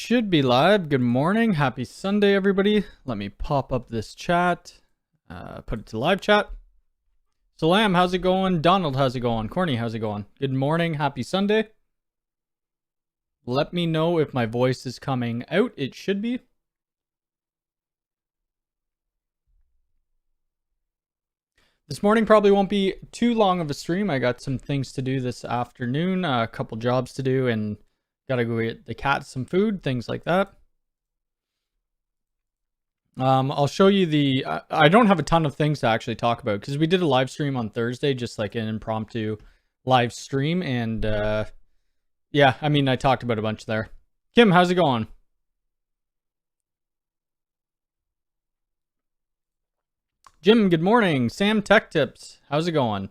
should be live. Good morning. Happy Sunday, everybody. Let me pop up this chat. Put it to live chat. Salam, how's it going? Donald, how's it going? Corny, how's it going? Good morning. Happy Sunday. Let me know if my voice is coming out. It should be. This morning probably won't be too long of a stream. I got some things to do this afternoon, a couple jobs to do, and gotta go get the cat some food, things like that. I'll show you the... I don't have a ton of things to actually talk about because we did a live stream on Thursday, just like an impromptu live stream, and yeah, I mean, I talked about a bunch there. Kim, how's it going? Jim, good morning. Sam, Tech Tips, how's it going?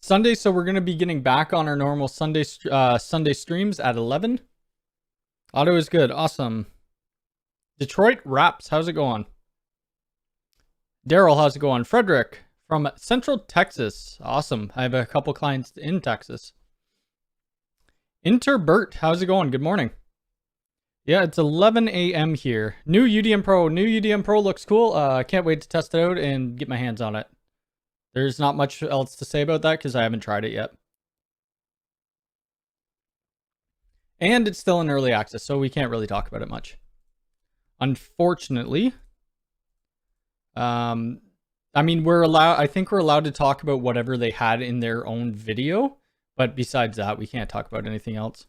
Sunday, so we're going to be getting back on our normal Sunday streams at 11. Auto is good. Awesome. Detroit Raps, how's it going? Daryl, how's it going? Frederick from Central Texas. Awesome. I have a couple clients in Texas. Interbert, how's it going? Good morning. Yeah, it's 11 a.m. here. New UDM Pro. New UDM Pro looks cool. I can't wait to test it out and get my hands on it. There's not much else to say about that because I haven't tried it yet. And it's still in early access, so we can't really talk about it much. Unfortunately. I mean, I think we're allowed to talk about whatever they had in their own video, but besides that, we can't talk about anything else.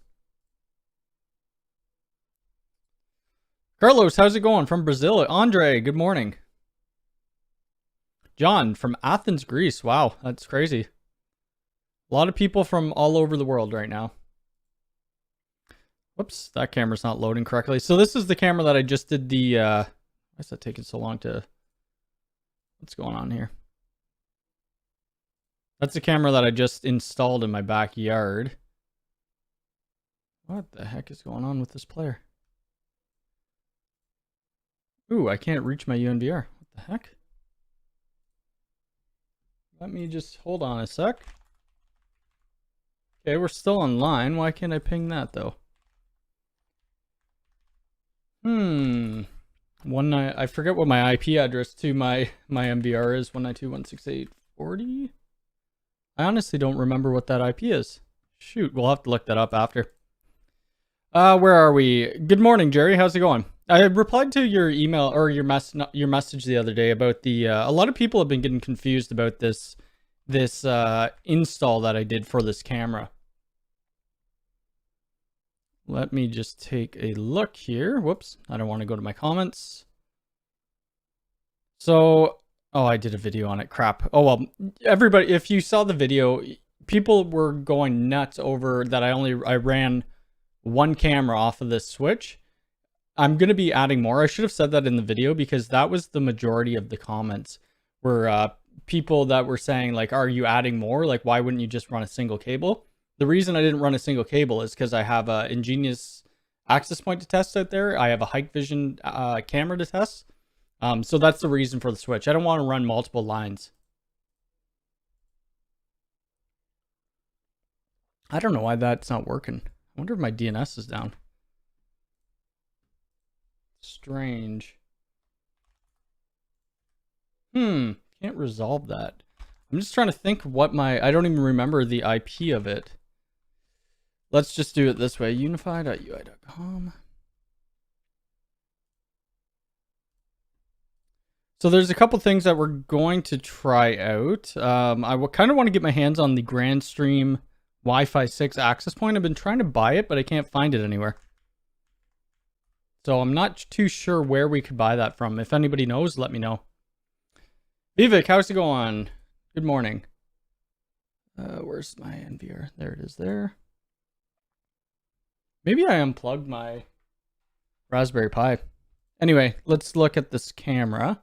Carlos, how's it going? From Brazil. Andre, good morning. John from Athens, Greece. Wow, that's crazy. A lot of people from all over the world right now. Whoops, that camera's not loading correctly. So this is the camera that I just did the... why is that taking so long to... What's going on here? That's the camera that I just installed in my backyard. What the heck is going on with this player? Ooh, I can't reach my UNVR. What the heck? Let me just hold on a sec. Okay, we're still online. Why can't I ping that though? I forget what my IP address to my MVR is. 192.168.40. I honestly don't remember what that IP is. Shoot, we'll have to look that up after. Where are we? Good morning, Jerry. How's it going? I replied to your email or your message the other day about the a lot of people have been getting confused about this install that I did for this camera. Let me just take a look here. Whoops, I don't want to go to my comments. So, oh, I did a video on it. Crap. Oh well, everybody, if you saw the video, people were going nuts over that I ran one camera off of this switch. I'm going to be adding more. I should have said that in the video because that was the majority of the comments were people that were saying like, are you adding more? Like, why wouldn't you just run a single cable? The reason I didn't run a single cable is because I have a Ingenious access point to test out there. I have a Hikvision camera to test. So that's the reason for the switch. I don't want to run multiple lines. I don't know why that's not working. I wonder if my DNS is down. Strange. Can't resolve that. I'm just trying to think what I don't even remember the IP of it. Let's just do it this way. unifi.ui.com. So there's a couple things that we're going to try out. I kind of want to get my hands on the Grandstream Wi-Fi 6 access point. I've been trying to buy it, but I can't find it anywhere. So I'm not too sure where we could buy that from. If anybody knows, let me know. Vivek, how's it going? Good morning. Where's my NVR? There it is there. Maybe I unplugged my Raspberry Pi. Anyway, let's look at this camera.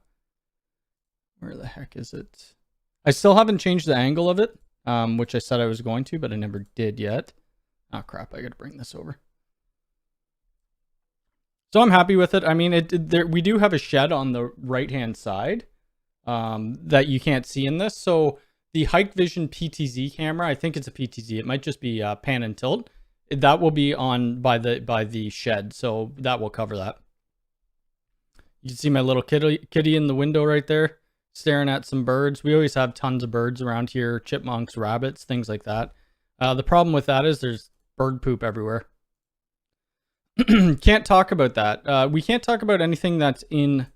Where the heck is it? I still haven't changed the angle of it, which I said I was going to, but I never did yet. Oh crap, I gotta bring this over. So I'm happy with it. I mean, we do have a shed on the right-hand side that you can't see in this. So the Hikvision PTZ camera, I think it's a PTZ. It might just be pan and tilt. that will be on by the shed, so that will cover that. You can see my little kitty in the window right there, staring at some birds. We always have tons of birds around here, chipmunks, rabbits, things like that. The problem with that is there's bird poop everywhere. Can't talk about that. We can't talk about anything that's in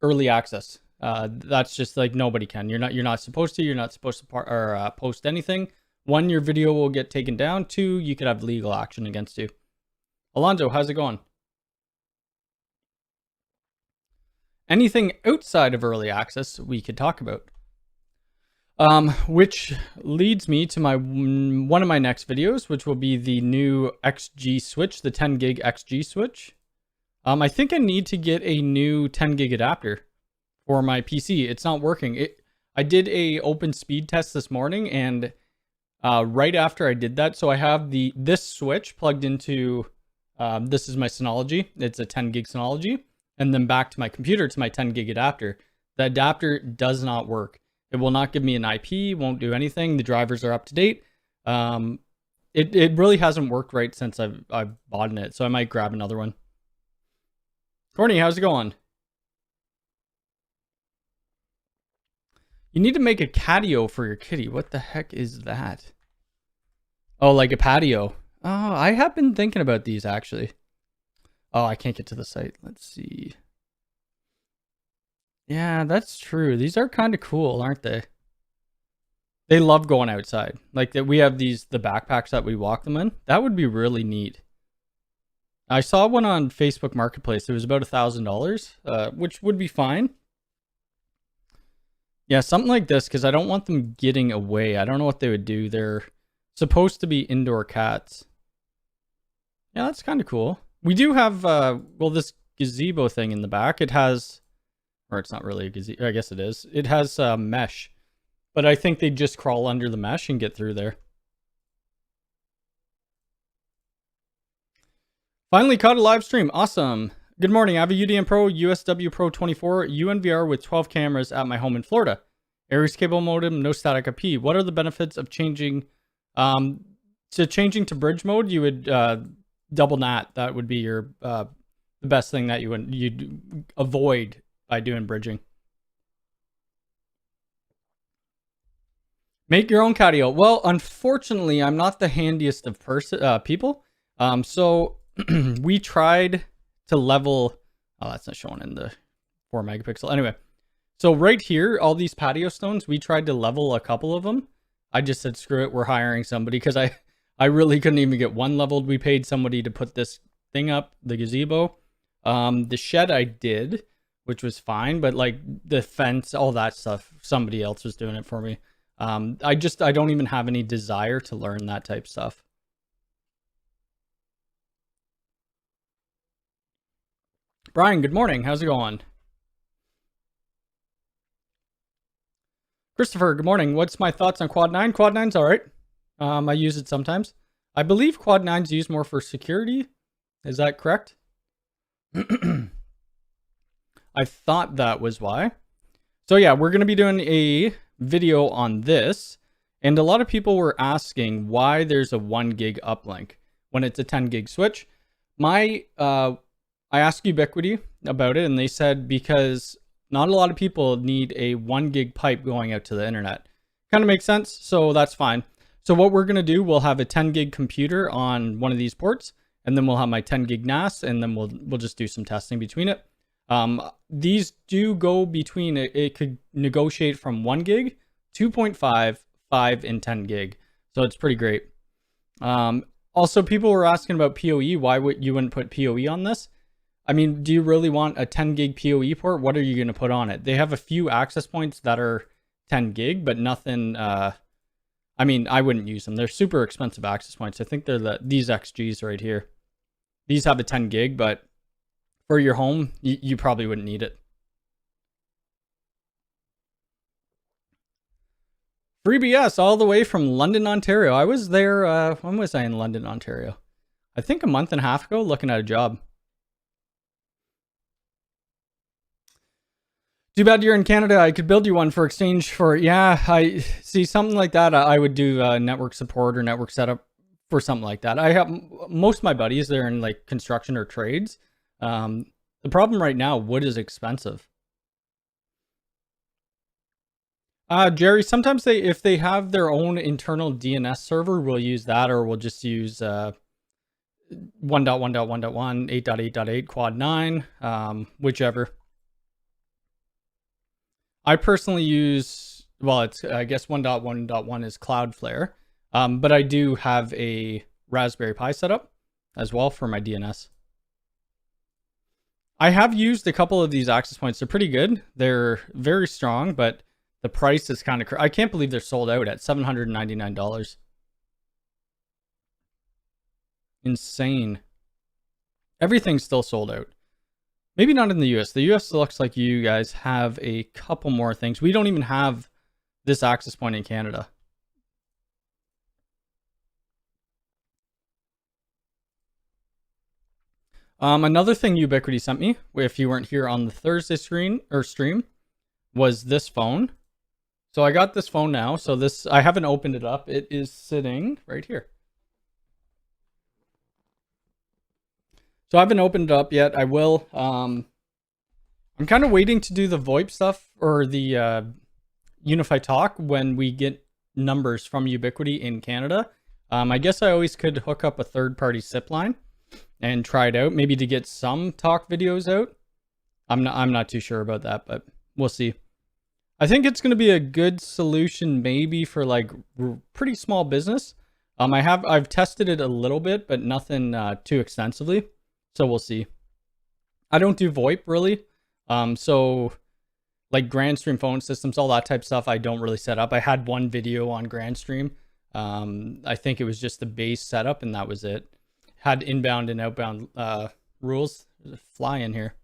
early access. That's just like nobody can. You're not supposed to. You're not supposed to post anything. 1, your video will get taken down. 2, you could have legal action against you. Alonzo, how's it going? Anything outside of early access we could talk about. Which leads me to one of my next videos, which will be the new XG switch, the 10 gig XG switch. I think I need to get a new 10 gig adapter for my PC. It's not working. I did a open speed test this morning, and right after I did that, so I have this switch plugged into, this is my Synology. It's a 10 gig Synology, and then back to my computer to my 10 gig adapter. The adapter does not work. It will not give me an IP, won't do anything. The drivers are up to date. It really hasn't worked right since I've bought it, so I might grab another one. Courtney, how's it going? You need to make a catio for your kitty. What the heck is that? Oh, like a patio. Oh, I have been thinking about these actually. Oh, I can't get to the site. Let's see. Yeah, that's true. These are kind of cool, aren't they? They love going outside. Like that, we have the backpacks that we walk them in. That would be really neat. I saw one on Facebook Marketplace. It was about $1,000, which would be fine. Yeah, something like this, because I don't want them getting away. I don't know what they would do. They're supposed to be indoor cats. Yeah, that's kind of cool. We do have, well, this gazebo thing in the back. It has, or it's not really a gazebo. I guess it is. It has mesh, but I think they just crawl under the mesh and get through there. Finally caught a live stream. Awesome. Good morning. I have a UDM Pro USW Pro 24 UNVR with 12 cameras at my home in Florida. Aries cable modem, no static IP. What are the benefits of changing to bridge mode? You would double NAT. That would be your the best thing that you'd avoid by doing bridging. Make your own catio. Well, unfortunately, I'm not the handiest of people. So we tried to level. Oh, that's not showing in the 4 megapixel. Anyway, so right here, all these patio stones, we tried to level a couple of them. I just said, screw it, we're hiring somebody, because I really couldn't even get one leveled. We paid somebody to put this thing up, the gazebo. The shed I did, which was fine, but like the fence, all that stuff, somebody else was doing it for me. I don't even have any desire to learn that type stuff. Brian, good morning. How's it going? Christopher, good morning. What's my thoughts on Quad 9? Quad 9's all right. I use it sometimes. I believe Quad 9's used more for security. Is that correct? I thought that was why. So yeah, we're going to be doing a video on this. And a lot of people were asking why there's a 1 gig uplink when it's a 10 gig switch. I asked Ubiquiti about it, and they said because not a lot of people need a 1 gig pipe going out to the internet. Kind of makes sense, so that's fine. So what we're going to do, we'll have a 10 gig computer on one of these ports, and then we'll have my 10 gig NAS, and then we'll just do some testing between it. These do go between, it could negotiate from 1 gig, 2.5, 5, and 10 gig. So it's pretty great. Also, people were asking about PoE. Why would you wouldn't put PoE on this? I mean, do you really want a 10 gig PoE port? What are you going to put on it? They have a few access points that are 10 gig, but nothing. I mean, I wouldn't use them. They're super expensive access points. I think they're these XGs right here. These have a 10 gig, but for your home, you probably wouldn't need it. FreeBS all the way from London, Ontario. I was there, when was I in London, Ontario? I think a month and a half ago, looking at a job. Too bad you're in Canada. I could build you one for exchange for, yeah, I see something like that. I would do network support or network setup for something like that. I have most of my buddies, they're in like construction or trades. The problem right now, wood is expensive. Jerry, sometimes if they have their own internal DNS server, we'll use that, or we'll just use 1.1.1.1, 8.8.8, quad 9, whichever. I personally use, well, it's, I guess 1.1.1 is Cloudflare, but I do have a Raspberry Pi setup as well for my DNS. I have used a couple of these access points. They're pretty good. They're very strong, but the price is kind of, I can't believe they're sold out at $799. Insane. Everything's still sold out. Maybe not in the US. The US looks like you guys have a couple more things. We don't even have this access point in Canada. Another thing Ubiquiti sent me, if you weren't here on the Thursday stream, was this phone. So I got this phone now. So this, I haven't opened it up. It is sitting right here. So I haven't opened it up yet. I will. I'm kind of waiting to do the VoIP stuff or the UniFi talk when we get numbers from Ubiquiti in Canada. I guess I always could hook up a third-party SIP line and try it out, maybe to get some talk videos out. I'm not too sure about that, but we'll see. I think it's going to be a good solution maybe for like pretty small business. I've tested it a little bit, but nothing too extensively. So we'll see. I don't do VoIP really. So like GrandStream phone systems, all that type of stuff, I don't really set up. I had one video on GrandStream. I think it was just the base setup and that was it. Had inbound and outbound rules. There's a fly in here.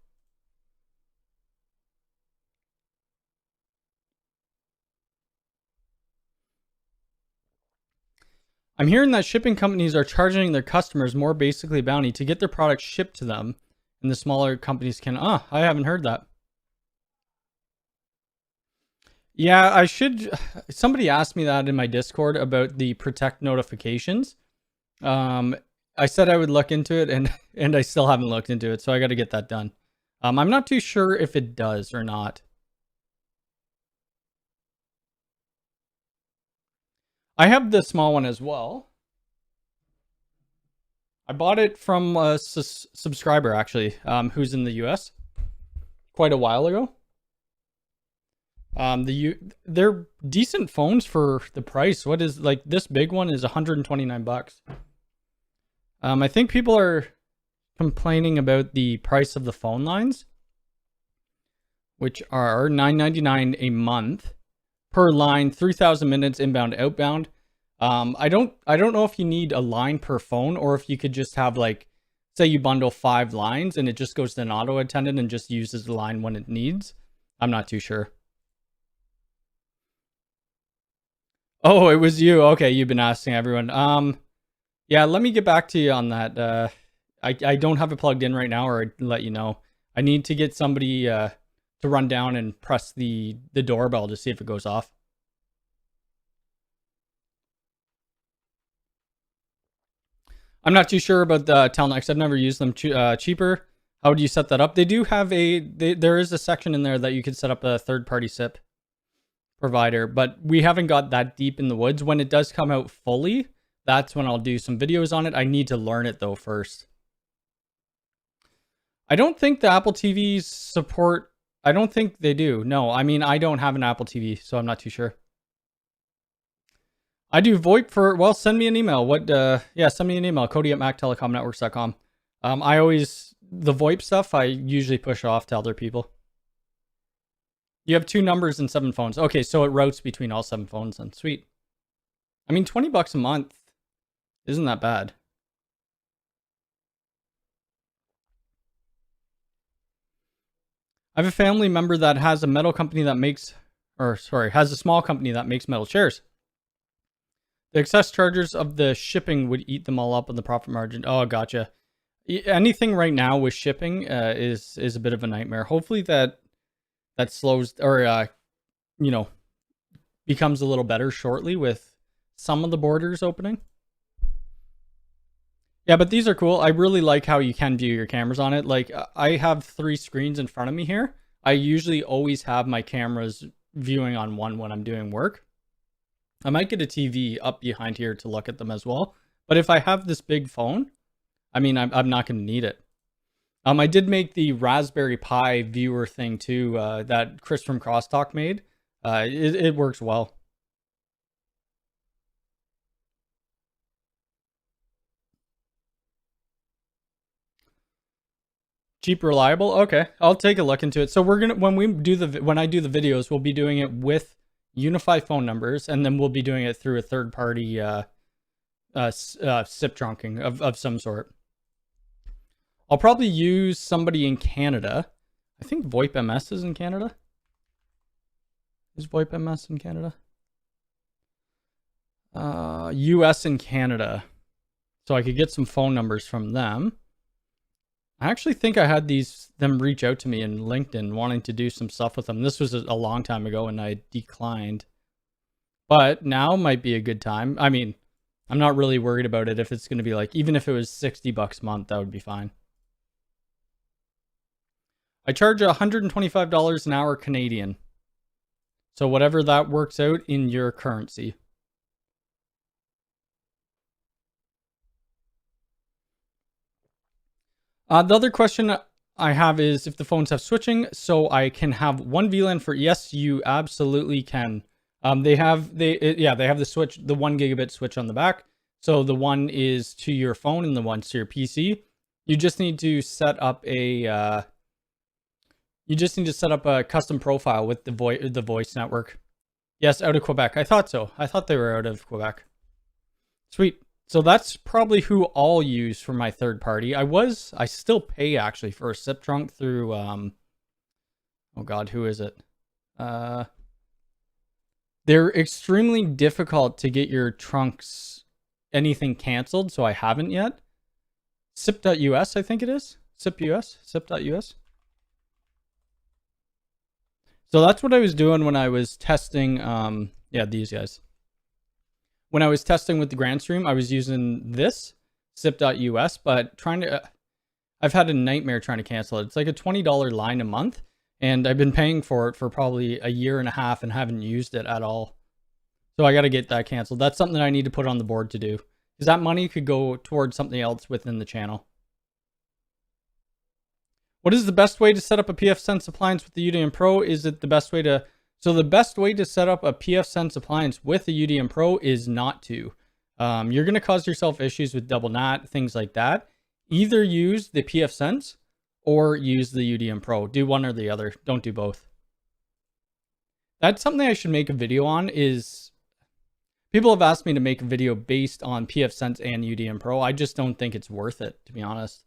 I'm hearing that shipping companies are charging their customers more, basically bounty, to get their products shipped to them, and the smaller companies can. I haven't heard that. Yeah, I should. Somebody asked me that in my Discord about the protect notifications. I said I would look into it, and I still haven't looked into it, so I got to get that done. I'm not too sure if it does or not. I have the small one as well. I bought it from a subscriber, actually, who's in the US quite a while ago. They're decent phones for the price. What is, like, this big one is 129 bucks. I think people are complaining about the price of the phone lines, which are $9.99 a month per line, 3,000 minutes inbound, outbound. I don't know if you need a line per phone or if you could just have, like, say you bundle 5 lines and it just goes to an auto attendant and just uses the line when it needs. I'm not too sure. Oh, it was you. Okay, you've been asking everyone. Yeah, let me get back to you on that. I don't have it plugged in right now, or I'd let you know. I need to get somebody to run down and press the doorbell to see if it goes off. I'm not too sure about the Telnex. I've never used them. Cheaper. How would you set that up? They do have there is a section in there that you could set up a third-party SIP provider, but we haven't got that deep in the woods. When it does come out fully, that's when I'll do some videos on it. I need to learn it though first. I don't think the Apple TVs support. I don't think they do. No, I mean, I don't have an Apple TV, so I'm not too sure. I do VoIP for, well, send me an email. Send me an email, cody@mactelecomnetworks.com. The VoIP stuff, I usually push off to other people. You have 2 numbers and 7 phones. Okay, so it routes between all 7 phones then. Sweet. I mean, 20 bucks a month isn't that bad. I have a family member that has a metal company that makes, has a small company that makes metal chairs. The excess charges of the shipping would eat them all up on the profit margin. Oh, gotcha. Anything right now with shipping is a bit of a nightmare. Hopefully that slows or becomes a little better shortly with some of the borders opening. Yeah, but these are cool. I really like how you can view your cameras on it. Like, I have 3 screens in front of me here. I usually always have my cameras viewing on one when I'm doing work. I might get a TV up behind here to look at them as well. But if I have this big phone, I mean, I'm not going to need it. I did make the Raspberry Pi viewer thing too, that Chris from Crosstalk made. It works well. Cheap, reliable. Okay, I'll take a look into it. So we're gonna when I do the videos, we'll be doing it with UniFi phone numbers, and then we'll be doing it through a third party SIP trunking of some sort. I'll probably use somebody in Canada. I think VoIP MS is in Canada. Is VoIP MS in Canada? US and Canada. So I could get some phone numbers from them. I actually think I had them reach out to me in LinkedIn wanting to do some stuff with them. This was a long time ago and I declined. But now might be a good time. I mean, I'm not really worried about it if it's going to be like, even if it was $60 a month, that would be fine. I charge $125 an hour Canadian. So whatever that works out in your currency. The other question I have is if the phones have switching, so I can have one VLAN for, yes, you absolutely can. They have the switch, the 1 gigabit switch on the back. So the one is to your phone and the one's to your PC. You just need to set up a custom profile with the voice network. Yes, out of Quebec. I thought so. I thought they were out of Quebec. Sweet. So that's probably who I'll use for my third party. I still pay actually for a SIP trunk through, oh God, who is it? They're extremely difficult to get your trunks, anything canceled, so I haven't yet. SIP.us, I think it is. SIP.us. So that's what I was doing when I was testing, these guys. When I was testing with the Grandstream, I was using this, SIP.us, but I've had a nightmare trying to cancel it. It's like a $20 line a month, and I've been paying for it for probably a year and a half and haven't used it at all. So I got to get that canceled. That's something I need to put on the board to do, because that money could go towards something else within the channel. What is the best way to set up a pfSense appliance with the UDM Pro? Is it the best way to... So the best way to set up a pfSense appliance with the UDM Pro is not to. You're going to cause yourself issues with double NAT, things like that. Either use the pfSense or use the UDM Pro. Do one or the other. Don't do both. That's something I should make a video on. Is people have asked me to make a video based on pfSense and UDM Pro. I just don't think it's worth it, to be honest.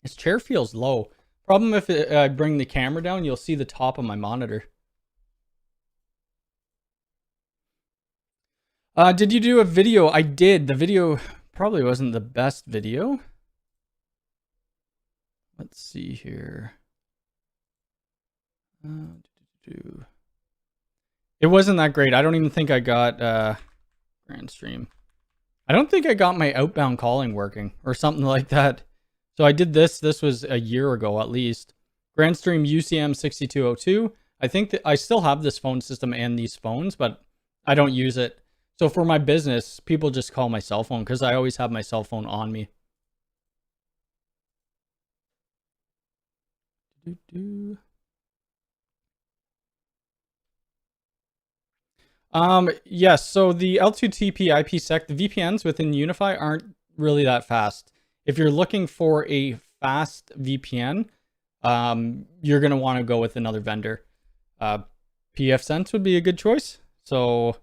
This chair feels low. Problem if I bring the camera down, you'll see the top of my monitor. Did you do a video? I did. The video probably wasn't the best video. Let's see here. It wasn't that great. I don't even think I got Grandstream. I don't think I got my outbound calling working or something like that. So I did this. This was a year ago at least. Grandstream UCM 6202. I think that I still have this phone system and these phones, but I don't use it. So for my business, people just call my cell phone because I always have my cell phone on me. Yes, so the L2TP IPsec, the VPNs within UniFi aren't really that fast. If you're looking for a fast VPN, you're going to want to go with another vendor. pfSense would be a good choice. So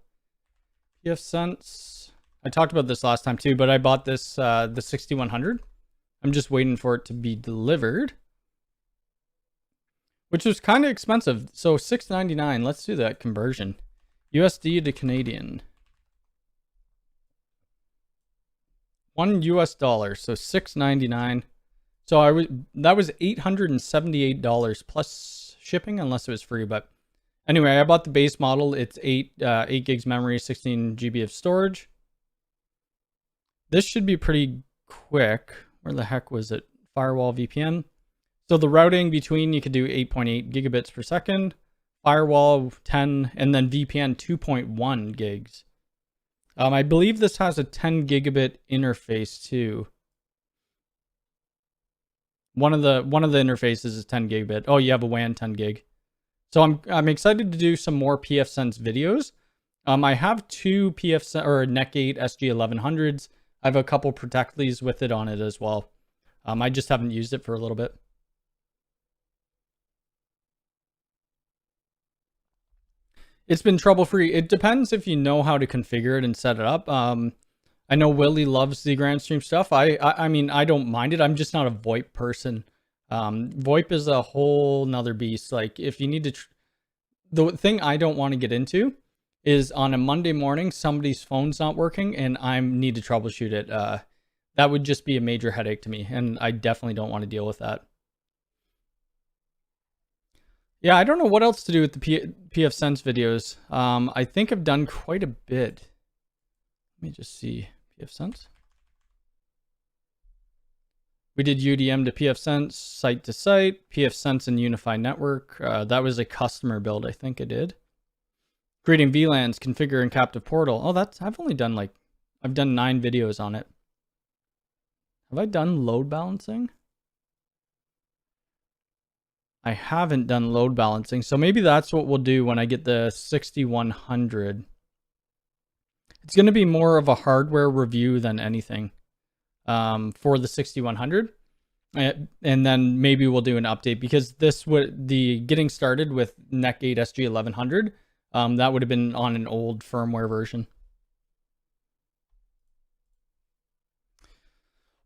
pfSense, I talked about this last time too, but I bought this, the 6100. I'm just waiting for it to be delivered, which was kind of expensive. So $6.99. Let's do that conversion. USD to Canadian. $1, so $6.99. So that was $878 plus shipping, unless it was free. But anyway, I bought the base model. It's 8 gigs memory, 16 GB of storage. This should be pretty quick. Where the heck was it? Firewall VPN. So the routing between, you could do 8.8 gigabits per second, Firewall 10, and then VPN 2.1 gigs. I believe this has a 10 gigabit interface too. One of the interfaces is 10 gigabit. Oh, you have a WAN 10 gig. So I'm excited to do some more pfSense videos. I have two pfSense or Netgate SG1100s. I have a couple Protectleys with it on it as well. I just haven't used it for a little bit. It's been trouble-free. It depends if you know how to configure it and set it up. I know Willie loves the Grandstream stuff. I mean, I don't mind it. I'm just not a VoIP person. VoIP is a whole nother beast. Like, if you need to... The thing I don't want to get into is on a Monday morning, somebody's phone's not working and I need to troubleshoot it. That would just be a major headache to me, and I definitely don't want to deal with that. Yeah, I don't know what else to do with the pfSense videos. I think I've done quite a bit. Let me just see. pfSense. We did UDM to pfSense, site to site, pfSense and UniFi network. That was a customer build, I think I did. Creating VLANs, configuring captive portal. Oh, I've only done I've done 9 videos on it. Have I done load balancing? I haven't done load balancing, so maybe that's what we'll do when I get the 6100. It's going to be more of a hardware review than anything for the 6100. And then maybe we'll do an update, because the getting started with Netgate SG1100, that would have been on an old firmware version.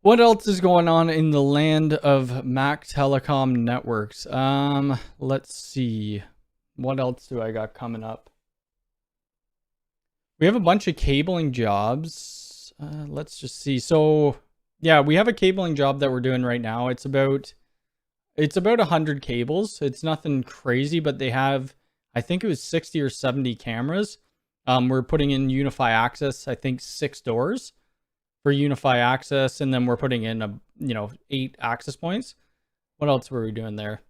What else is going on in the land of Mac Telecom networks? Let's see. What else do I got coming up? We have a bunch of cabling jobs. Let's just see. So, yeah, we have a cabling job that we're doing right now. It's about 100 cables. It's nothing crazy, but they have, I think it was 60 or 70 cameras. We're putting in UniFi Access, I think 6 doors for UniFi Access, and then we're putting in 8 access points. What else were we doing there?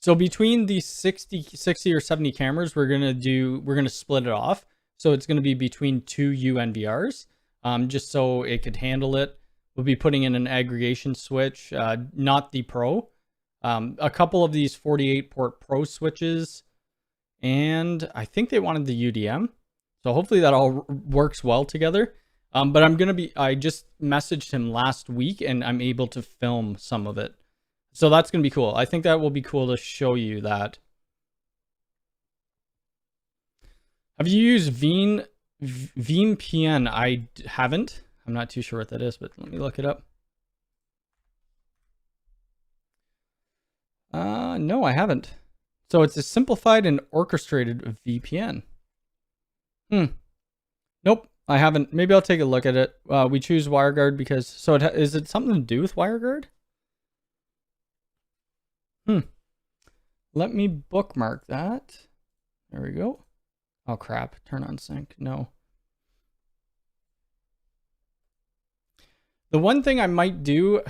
So between these 60 or 70 cameras, we're gonna split it off. So it's gonna be between 2 UNVRs, just so it could handle it. We'll be putting in an aggregation switch, not the Pro. A couple of these 48 port Pro switches, and I think they wanted the UDM. So hopefully that all works well together. But I just messaged him last week and I'm able to film some of it. So that's going to be cool. I think that will be cool to show you that. Have you used VPN? I haven't. I'm not too sure what that is, but let me look it up. No, I haven't. So it's a simplified and orchestrated VPN. Nope. I haven't. Maybe I'll take a look at it. We choose WireGuard because... So is it something to do with WireGuard? Let me bookmark that. There we go. Oh, crap. Turn on sync. No. The one thing I might do...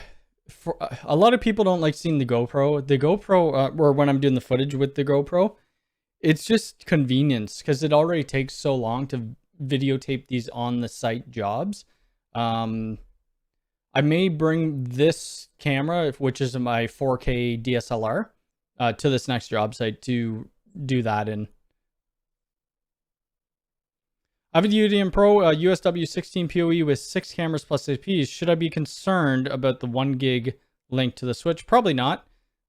For a lot of people don't like seeing the GoPro. The GoPro, or when I'm doing the footage with the GoPro, it's just convenience because it already takes so long to videotape these on the site jobs. I may bring this camera, which is my 4K DSLR, to this next job site to do that in. I have a UDM Pro USW 16 PoE with 6 cameras plus APs. Should I be concerned about the 1 gig link to the switch? Probably not.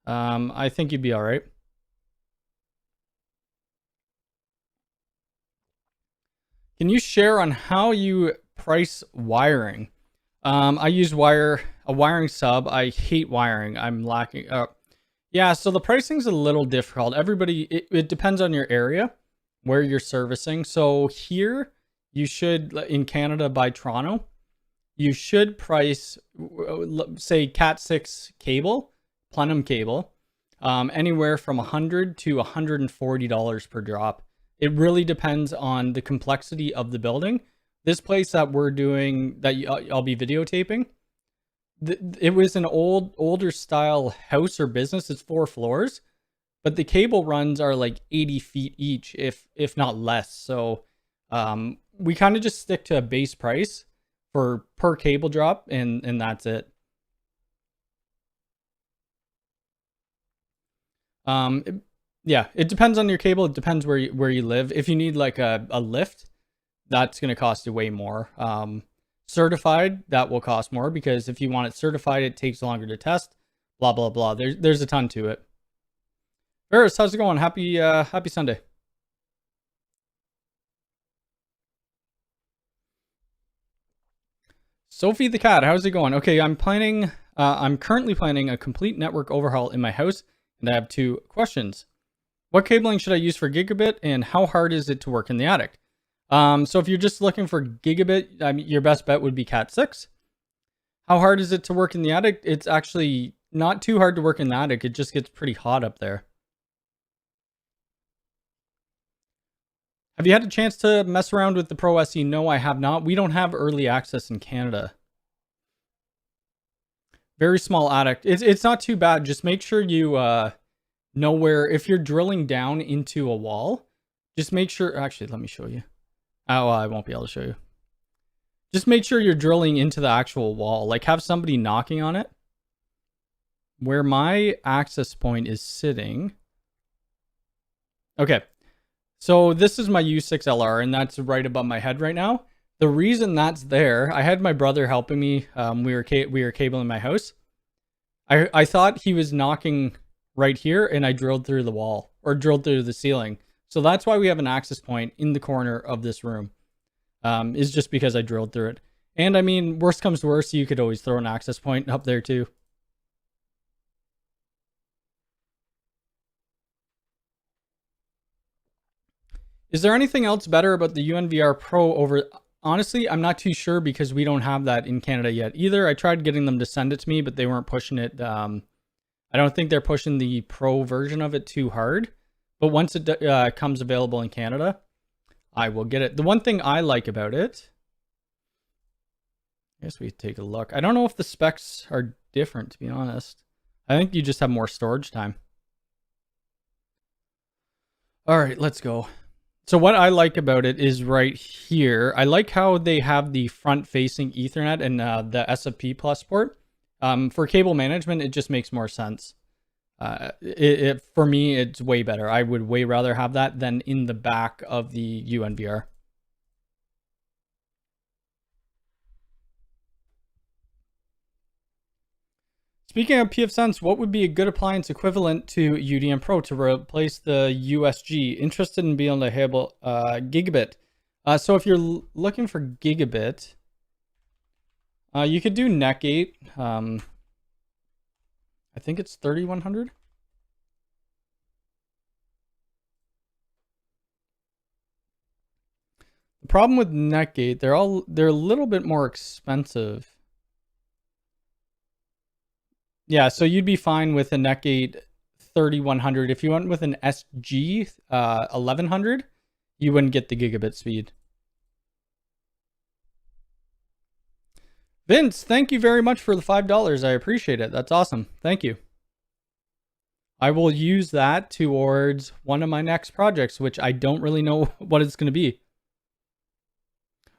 I think you'd be all right. Can you share on how you price wiring? I use a wiring sub. I hate wiring. I'm lacking. Yeah, so the pricing's a little difficult. It depends on your area, where you're servicing. So here, you should, in Canada by Toronto, you should price, say, Cat6 cable, plenum cable, anywhere from $100 to $140 per drop. It really depends on the complexity of the building. This place that we're doing, that I'll be videotaping, it was an older style house or business. It's 4 floors, but the cable runs are like 80 feet each, if not less. So we kind of just stick to a base price for per cable drop, and that's it. Yeah, it depends on your cable. It depends where you live. If you need like a lift, that's going to cost you way more. Certified, that will cost more, because if you want it certified, it takes longer to test. Blah blah blah. There's a ton to it. Ferris, how's it going? Happy Sunday. Sophie the cat, how's it going? Okay, I'm currently planning a complete network overhaul in my house, and I have 2 questions. What cabling should I use for gigabit, and how hard is it to work in the attic? So if you're just looking for gigabit, I mean, your best bet would be Cat 6. How hard is it to work in the attic? It's actually not too hard to work in the attic. It just gets pretty hot up there. Have you had a chance to mess around with the Pro SE? No, I have not. We don't have early access in Canada. Very small attic. It's not too bad. Just make sure you know where, if you're drilling down into a wall, just make sure, actually, let me show you. Oh, I won't be able to show you. Just make sure you're drilling into the actual wall. Like, have somebody knocking on it. Where my access point is sitting. Okay. So this is my U6LR, and that's right above my head right now. The reason that's there, I had my brother helping me. We were cabling my house. I thought he was knocking right here, and I drilled through the wall, or drilled through the ceiling. So that's why we have an access point in the corner of this room. Is just because I drilled through it. And I mean, worst comes to worst, you could always throw an access point up there too. Is there anything else better about the UNVR Pro over... Honestly, I'm not too sure, because we don't have that in Canada yet either. I tried getting them to send it to me, but they weren't pushing it. I don't think they're pushing the Pro version of it too hard. But once it comes available in Canada, I will get it. The one thing I like about it... I guess we take a look. I don't know if the specs are different, to be honest. I think you just have more storage time. All right, let's go. So what I like about it is right here. I like how they have the front-facing Ethernet and the SFP Plus port. For cable management, it just makes more sense. For me, it's way better. I would way rather have that than in the back of the UNVR. Speaking of pfSense, what would be a good appliance equivalent to UDM Pro to replace the USG? Interested in being able to handle gigabit. So if you're looking for gigabit, you could do Netgate. I think it's 3100. The problem with Netgate, they're a little bit more expensive. Yeah, so you'd be fine with a Netgate 3100. If you went with an SG 1100, you wouldn't get the gigabit speed. Vince, thank you very much for the $5. I appreciate it. That's awesome. Thank you. I will use that towards one of my next projects, which I don't really know what it's going to be.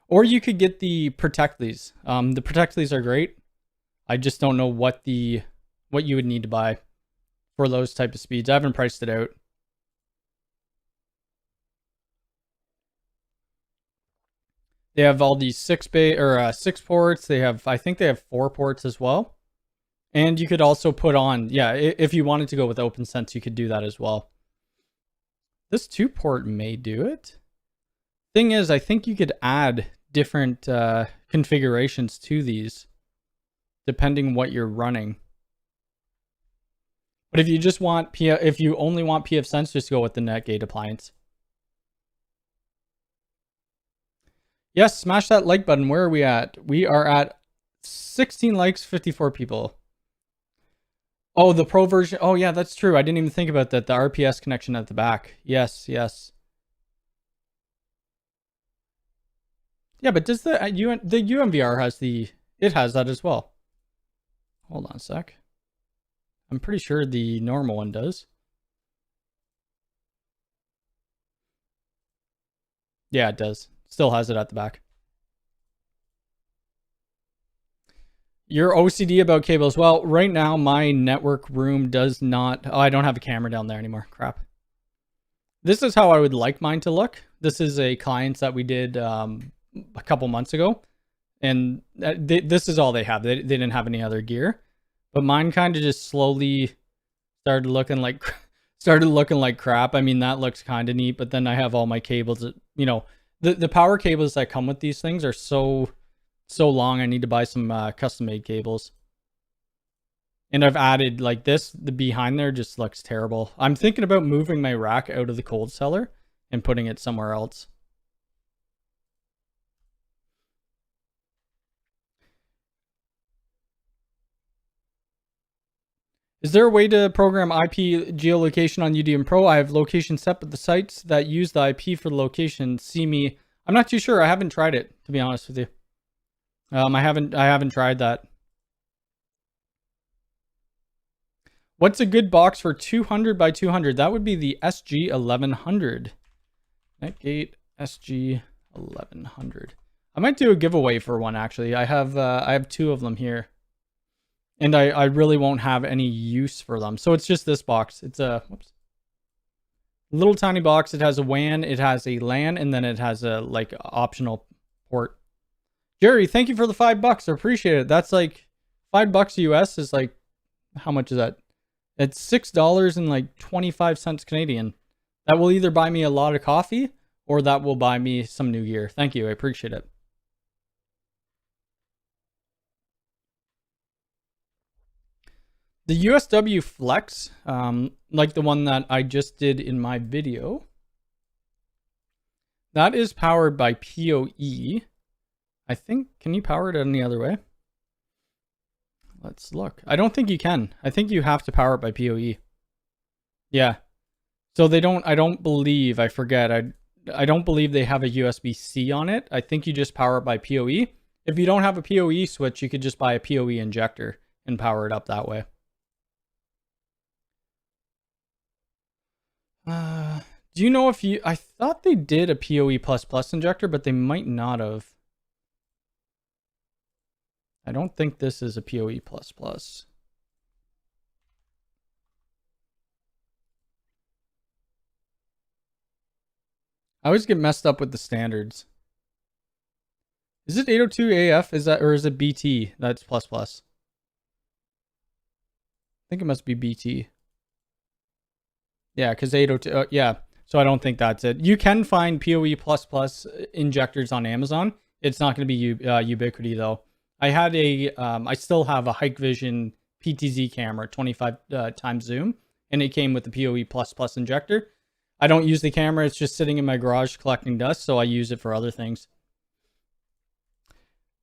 Or you could get the Protectleys. The Protectleys are great. I just don't know what you would need to buy for those type of speeds. I haven't priced it out. They have all these 6 ports. They have, I think they have 4 ports as well. And you could also put on, yeah, if you wanted to go with OpenSense, you could do that as well. This 2-port may do it. Thing is, I think you could add different configurations to these depending what you're running. But if you just want if you only want pfSense, just go with the Netgate appliance. Yes, smash that like button. Where are we at? We are at 16 likes, 54 people. Oh, the Pro version. Oh yeah, that's true. I didn't even think about that. The RPS connection at the back. Yes, yes. Yeah, but does the UMVR has it has that as well. Hold on a sec. I'm pretty sure the normal one does. Yeah, it does. Still has it at the back. You're OCD about cables. Well, right now my network room does not. Oh, I don't have a camera down there anymore. Crap. This is how I would like mine to look. This is a client that we did a couple months ago, and this is all they have. They didn't have any other gear, but mine kind of just slowly started looking like crap. I mean, that looks kind of neat, but then I have all my cables. You know, the power cables that come with these things are so long. I need to buy some custom made cables. And I've added like this, the behind there just looks terrible. I'm thinking about moving my rack out of the cold cellar and putting it somewhere else. Is there a way to program IP geolocation on UDM Pro? I have location set, but the sites that use the IP for the location see me. I'm not too sure. I haven't tried it, to be honest with you. I haven't tried that. What's a good box for 200 by 200? That would be the SG 1100. Netgate SG 1100. I might do a giveaway for one actually. I have two of them here, and I really won't have any use for them. So it's just this box. It's a little tiny box. It has a WAN, it has a LAN, and then it has a like optional port. Jerry, thank you for the $5. I appreciate it. That's like $5 US is like, how much is that? It's $6 and like 25 cents Canadian. That will either buy me a lot of coffee or that will buy me some new gear. Thank you. I appreciate it. The USW Flex, like the one that I just did in my video, that is powered by PoE. I think, can you power it any other way? Let's look. I don't think you can. I think you have to power it by PoE. Yeah. So they don't, I don't believe, I forget, I don't believe they have a USB-C on it. I think you just power it by PoE. If you don't have a PoE switch, you could just buy a PoE injector and power it up that way. Do you know if you, I thought they did a PoE++ injector, but they might not have. I don't think this is a PoE++. I always get messed up with the standards. Is it 802 AF? Is that, or is it BT? That's ++. I think it must be BT. Yeah, because 802, yeah. So I don't think that's it. You can find PoE++ injectors on Amazon. It's not going to be Ubiquiti though. I had I still have a Hikvision PTZ camera, 25 times zoom, and it came with the PoE++ injector. I don't use the camera. It's just sitting in my garage collecting dust, so I use it for other things.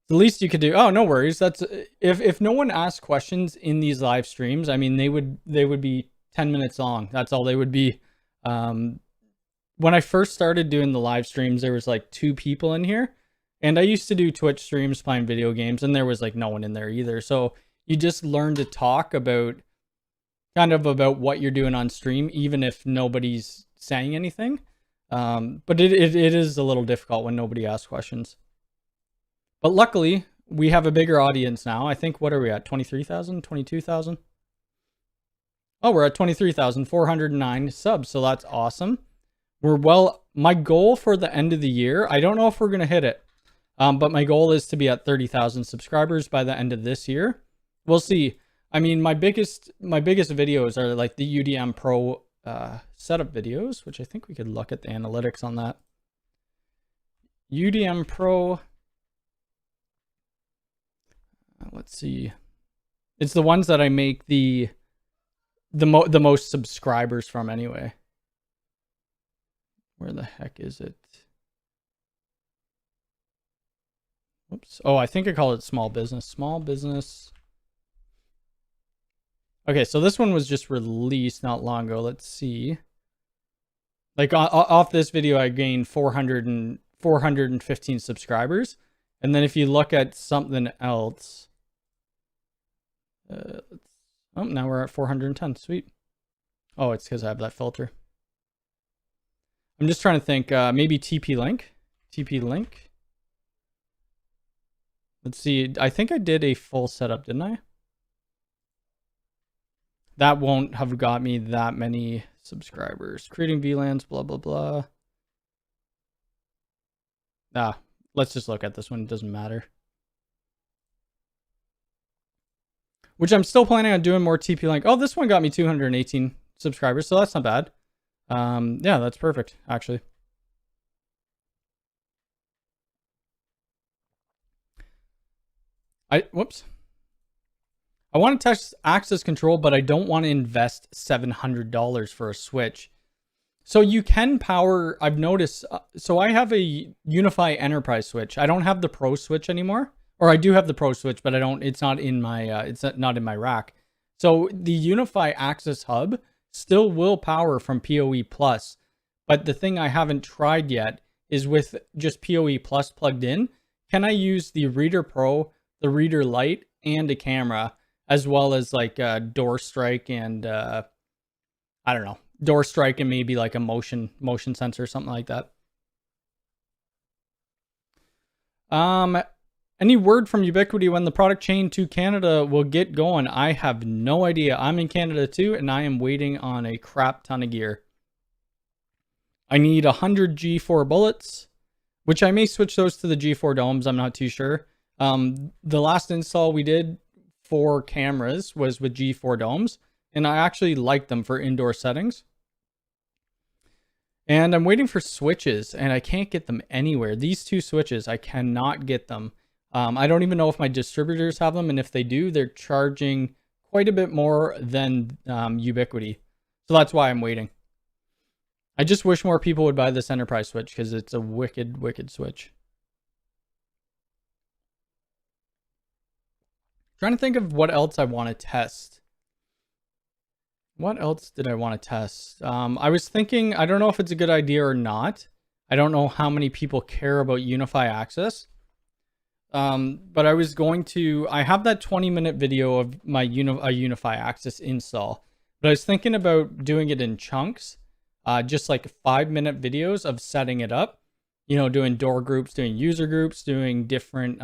The least you could do. Oh, no worries. That's if no one asks questions in these live streams, I mean, they would be 10 minutes long. That's all they would be. When I first started doing the live streams, there was like 2 people in here. And I used to do Twitch streams playing video games, and there was like no one in there either. So you just learn to talk about about what you're doing on stream, even if nobody's saying anything. But it is a little difficult when nobody asks questions. But luckily, we have a bigger audience now. I think, what are we at? 23,000, 22,000? Oh, we're at 23,409 subs. So that's awesome. My goal for the end of the year, I don't know if we're going to hit it. But my goal is to be at 30,000 subscribers by the end of this year. We'll see. I mean, my biggest videos are like the UDM Pro setup videos, which I think we could look at the analytics on that. UDM Pro. Let's see. It's the ones that I make the most subscribers from anyway. Where the heck is it? Oops. Oh, I think I call it small business. Small business. Okay, so this one was just released not long ago. Let's see. Like off this video, I gained 400 415 subscribers. And then if you look at something else, oh, now we're at 410. Sweet. Oh, it's because I have that filter. I'm just trying to think, maybe TP-Link. TP-Link. Let's see. I think I did a full setup, didn't I? That won't have got me that many subscribers. Creating VLANs, blah, blah, blah. Let's just look at this one. It doesn't matter. Which I'm still planning on doing more TP-Link. Oh, this one got me 218 subscribers, so that's not bad. Yeah, that's perfect, actually. Whoops. I want to test access control, but I don't want to invest $700 for a switch. So you can power, I've noticed, so I have a UniFi Enterprise switch. I don't have the Pro switch anymore. Or I do have the Pro switch, but it's not in my rack. So the UniFi Access hub still will power from PoE Plus. But the thing I haven't tried yet is with just PoE Plus plugged in, can I use the Reader Pro, the Reader Lite, and a camera, as well as like door strike and I don't know, door strike and maybe like a motion sensor or something like that. Any word from Ubiquiti when the product chain to Canada will get going? I have no idea. I'm in Canada too, and I am waiting on a crap ton of gear. I need 100 G4 bullets, which I may switch those to the G4 domes. I'm not too sure. The last install we did for cameras was with G4 domes, and I actually like them for indoor settings. And I'm waiting for switches, and I can't get them anywhere. These two switches, I cannot get them. I don't even know if my distributors have them, and if they do, they're charging quite a bit more than Ubiquiti. So that's why I'm waiting. I just wish more people would buy this Enterprise switch because it's a wicked, wicked switch. Trying to think of what else I want to test. What else did I want to test? I was thinking, I don't know if it's a good idea or not. I don't know how many people care about UniFi Access. But I was going to, I have that 20-minute video of my UniFi Access install, but I was thinking about doing it in chunks, just like 5-minute videos of setting it up, you know, doing door groups, doing user groups, doing different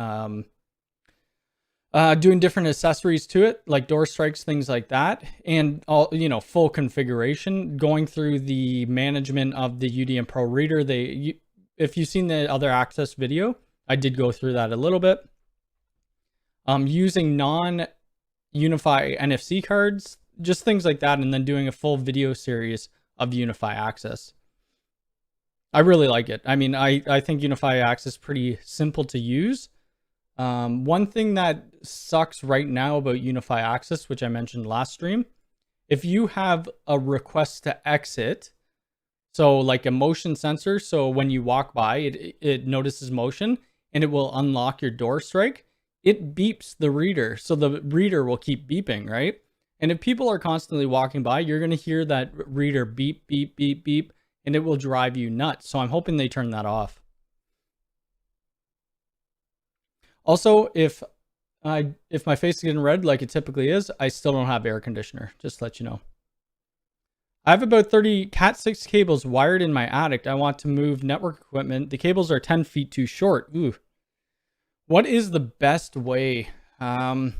accessories to it, like door strikes, things like that, and all, you know, full configuration, going through the management of the UDM Pro reader. If you've seen the other access video, I did go through that a little bit. Using non-UniFi NFC cards, just things like that, and then doing a full video series of UniFi Access. I really like it. I mean, I think UniFi Access is pretty simple to use. One thing that sucks right now about UniFi Access, which I mentioned last stream, if you have a request to exit, so like a motion sensor, so when you walk by, it notices motion and it will unlock your door strike, it beeps the reader. So the reader will keep beeping, right? And if people are constantly walking by, you're going to hear that reader beep, beep, beep, beep, and it will drive you nuts. So I'm hoping they turn that off. Also, if my face is getting red like it typically is, I still don't have air conditioner, just to let you know. I have about 30 Cat6 cables wired in my attic. I want to move network equipment. The cables are 10 feet too short. Ooh. What is the best way? The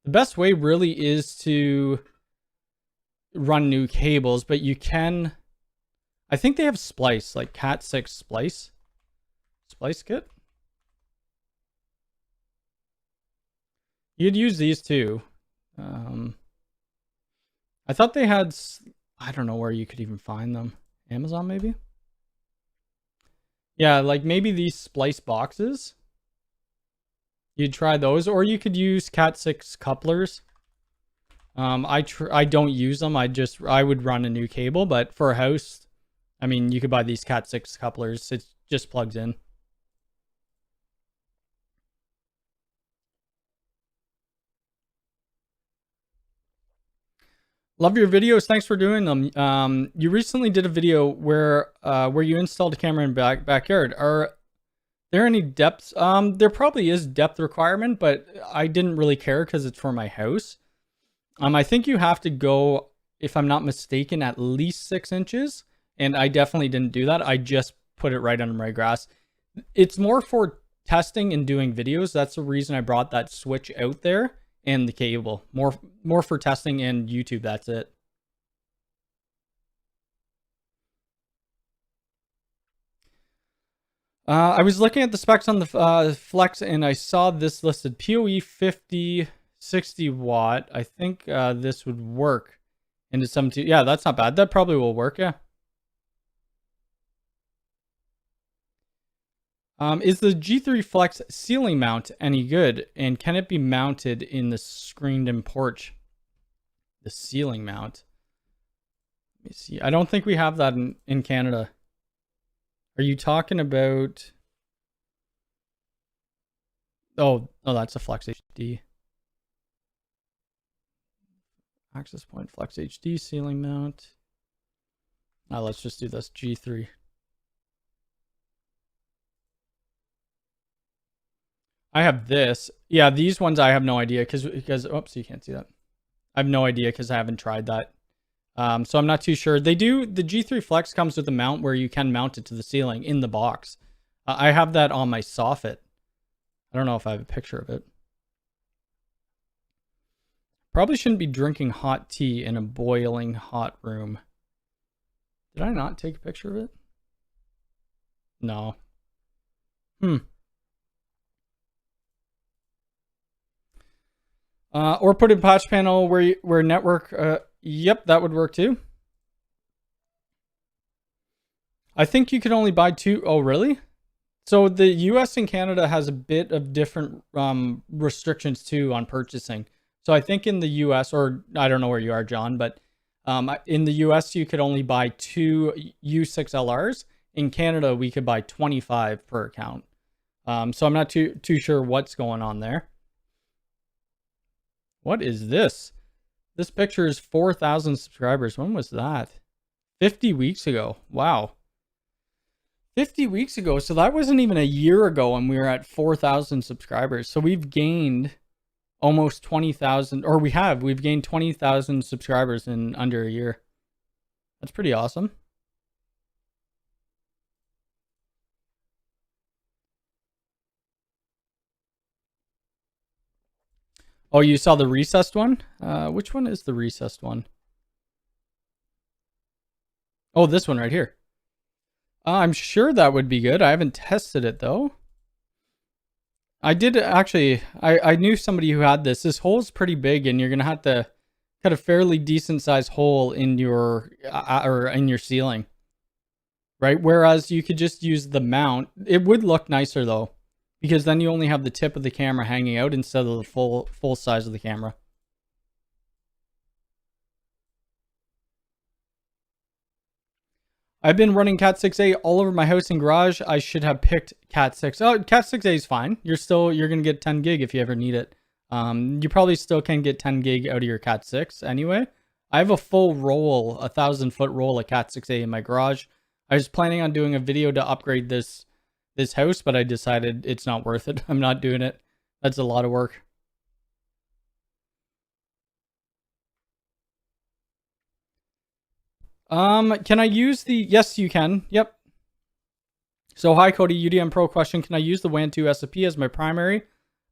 best way really is to run new cables, but you can, I think they have splice, like Cat6 splice kit. You'd use these too. I thought they had, I don't know where you could even find them. Amazon maybe? Yeah, like maybe these splice boxes. You'd try those, or you could use Cat6 couplers. I don't use them. I would run a new cable, but for a house, I mean, you could buy these Cat6 couplers. It just plugs in. Love your videos. Thanks for doing them. You recently did a video where you installed a camera in backyard. Are there any depths? There probably is depth requirement, but I didn't really care because it's for my house. I think you have to go, if I'm not mistaken, at least 6 inches, and I definitely didn't do that. I just put it right under my grass. It's more for testing and doing videos. That's the reason I brought that switch out there and the cable. More for testing and YouTube. That's it. I was looking at the specs on the Flex, and I saw this listed PoE 50 60 watt. I think this would work into 17. Yeah, that's not bad. That probably will work. Yeah. Is the G3 Flex ceiling mount any good, and can it be mounted in the screened-in porch? The ceiling mount. Let me see. I don't think we have that in Canada. Are you talking about? Oh, that's a Flex HD. Access point Flex HD ceiling mount. Now let's just do this G3. I have this. Yeah, these ones I have no idea because oops, you can't see that. I have no idea because I haven't tried that. So I'm not too sure. The G3 Flex comes with a mount where you can mount it to the ceiling in the box. I have that on my soffit. I don't know if I have a picture of it. Probably shouldn't be drinking hot tea in a boiling hot room. Did I not take a picture of it? No. Or put a patch panel where network. Yep, that would work too. I think you could only buy 2. Oh, really? So the US and Canada has a bit of different restrictions too on purchasing. So I think in the US, or I don't know where you are, John, but in the US you could only buy 2 U6LRs. In Canada, we could buy 25 per account. So I'm not too sure what's going on there. What is this? This picture is 4,000 subscribers. When was that? 50 weeks ago. Wow. 50 weeks ago. So that wasn't even a year ago and we were at 4,000 subscribers. So we've gained almost 20,000, or we've gained 20,000 subscribers in under a year. That's pretty awesome. Oh, you saw the recessed one? Which one is the recessed one? Oh, this one right here. I'm sure that would be good. I haven't tested it though. I did actually. I knew somebody who had this. This hole is pretty big, and you're gonna have to cut a fairly decent sized hole in your or in your ceiling, right? Whereas you could just use the mount. It would look nicer though, because then you only have the tip of the camera hanging out instead of the full size of the camera. I've been running Cat 6a all over my house and garage. I should have picked Cat 6. Oh, Cat 6a is fine. You're gonna get 10 gig if you ever need it. You probably still can get 10 gig out of your Cat 6 anyway. I have a full roll, 1,000-foot roll of Cat 6a in my garage. I was planning on doing a video to upgrade this house, but I decided it's not worth it. I'm not doing it. That's a lot of work. Can I use the... Yes, you can. Yep. So, hi, Cody. UDM Pro question. Can I use the WAN 2 SFP as my primary?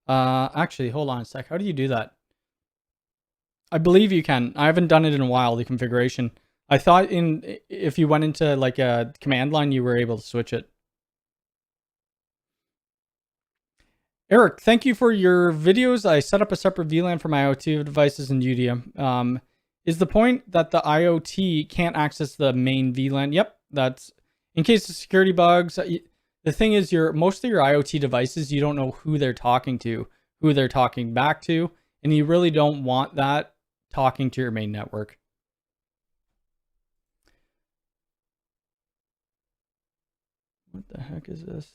Actually, hold on a sec. How do you do that? I believe you can. I haven't done it in a while, the configuration. I thought if you went into like a command line, you were able to switch it. Eric, thank you for your videos. I set up a separate VLAN for my IoT devices in UDM. Is the point that the IoT can't access the main VLAN? Yep, that's in case of security bugs. The thing is, most of your IoT devices, you don't know who they're talking to, who they're talking back to, and you really don't want that talking to your main network. What the heck is this?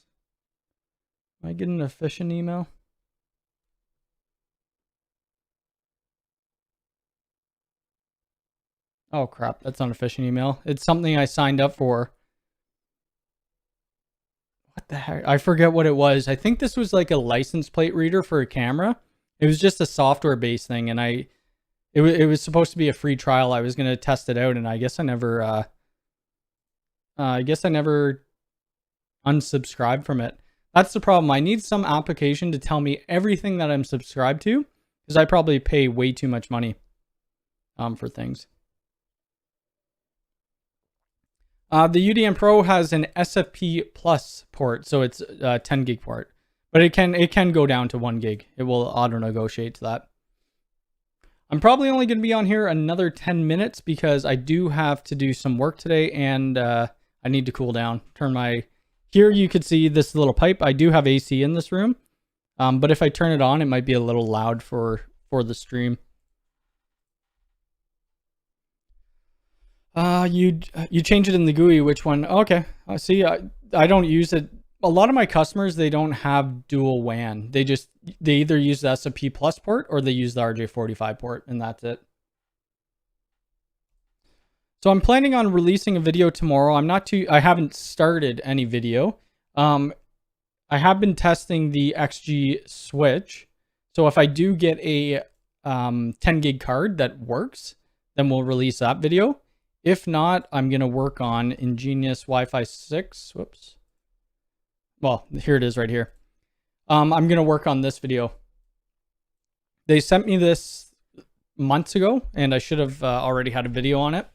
Am I getting a phishing email? Oh crap, that's not a phishing email. It's something I signed up for. What the heck? I forget what it was. I think this was like a license plate reader for a camera. It was just a software based thing, and it was supposed to be a free trial. I was gonna test it out, and I guess I never unsubscribed from it. That's the problem. I need some application to tell me everything that I'm subscribed to, because I probably pay way too much money for things. The UDM Pro has an SFP plus port, so it's a 10 gig port, but it can go down to 1 gig. It will auto negotiate to that. I'm probably only going to be on here another 10 minutes because I do have to do some work today, and I need to cool down. Here you could see this little pipe. I do have AC in this room, but if I turn it on, it might be a little loud for the stream. You change it in the GUI. Which one? Okay, I see. I don't use it. A lot of my customers, they don't have dual WAN. They either use the SFP plus port or they use the RJ45 port, and that's it. So I'm planning on releasing a video tomorrow. I haven't started any video. I have been testing the XG switch. So if I do get a 10 gig card that works, then we'll release that video. If not, I'm going to work on Ingenious Wi-Fi 6. Whoops. Well, here it is right here. I'm going to work on this video. They sent me this months ago, and I should have already had a video on it.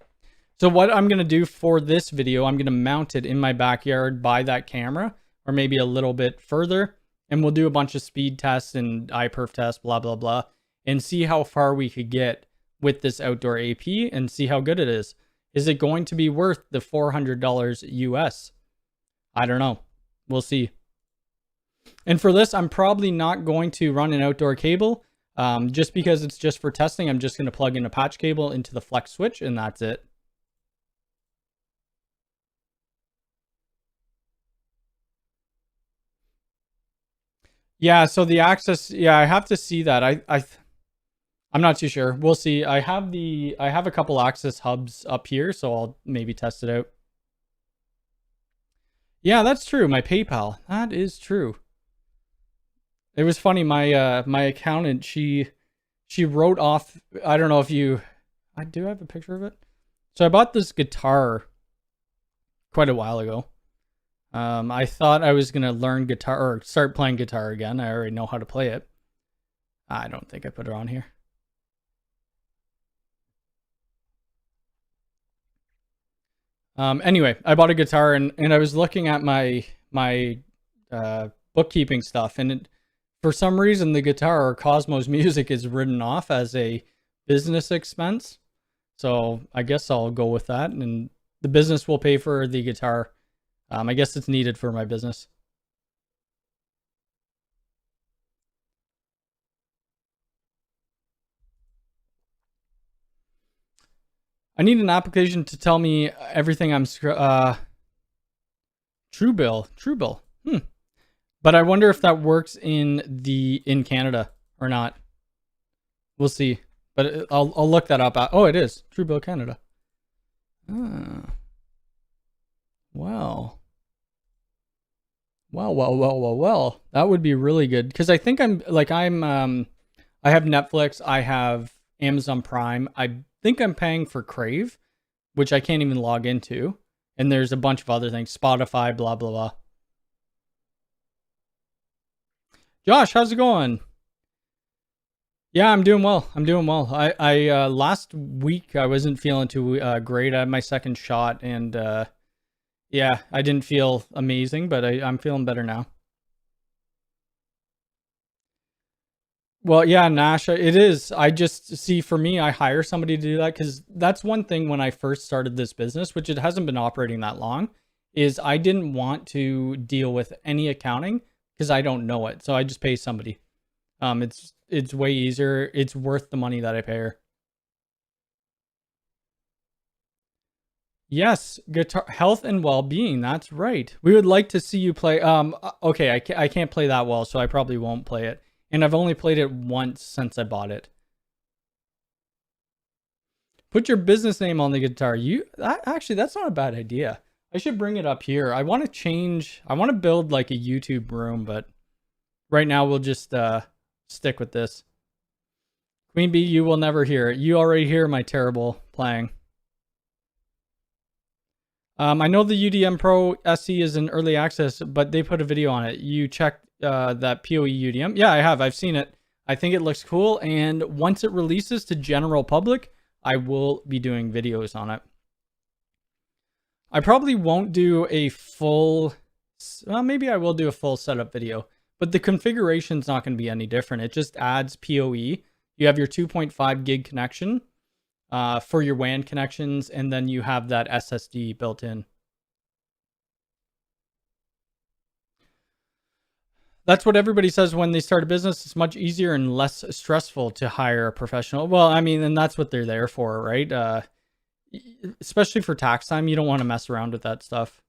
So what I'm going to do for this video, I'm going to mount it in my backyard by that camera, or maybe a little bit further, and we'll do a bunch of speed tests and iPerf tests, blah, blah, blah, and see how far we could get with this outdoor AP and see how good it is. Is it going to be worth the $400 US? I don't know. We'll see. And for this, I'm probably not going to run an outdoor cable just because it's just for testing. I'm just going to plug in a patch cable into the flex switch, and that's it. Yeah, so the access, yeah, I have to see that. I'm not too sure. We'll see. I have a couple access hubs up here, so I'll maybe test it out. Yeah, that's true. My PayPal. That is true. It was funny. My my accountant, she wrote off. I don't know if I do have a picture of it. So I bought this guitar quite a while ago. I thought I was gonna learn guitar or start playing guitar again. I already know how to play it. I don't think I put it on here. Anyway, I bought a guitar and I was looking at my bookkeeping stuff, and for some reason the guitar or Cosmos Music is written off as a business expense. So I guess I'll go with that, and the business will pay for the guitar. I guess it's needed for my business. I need an application to tell me everything I'm Truebill. But I wonder if that works in Canada or not. We'll see. But I'll look that up. Oh, it is Truebill Canada. Wow. Well. That would be really good, because I think I have Netflix, I have Amazon Prime. I think I'm paying for Crave, which I can't even log into, and there's a bunch of other things, Spotify, blah blah blah. Josh, how's it going? Yeah, I'm doing well. I last week I wasn't feeling too great. I had my second shot, and yeah, I didn't feel amazing, but I'm feeling better now. Well, yeah, Nash, it is. I just see, for me, I hire somebody to do that, because that's one thing when I first started this business, which it hasn't been operating that long, is I didn't want to deal with any accounting because I don't know it. So I just pay somebody. It's way easier. It's worth the money that I pay her. Yes, guitar health and well-being. That's right. We would like to see you play. Okay, I can't play that well, so I probably won't play it. And I've only played it once since I bought it. Put your business name on the guitar. Actually, that's not a bad idea. I should bring it up here. I want to build like a YouTube room, but right now we'll just stick with this. Queen Bee, you will never hear it. You already hear my terrible playing. I know the UDM Pro SE is in early access, but they put a video on it. You checked that PoE UDM? Yeah, I have. I've seen it. I think it looks cool. And once it releases to general public, I will be doing videos on it. I probably won't do a full, well, maybe I will do a full setup video, but the configuration's not going to be any different. It just adds PoE. You have your 2.5 gig connection for your WAN connections, and then you have that SSD built in. That's what everybody says when they start a business. It's much easier and less stressful to hire a professional. Well, I mean, and that's what they're there for, right? Especially for tax time, you don't want to mess around with that stuff.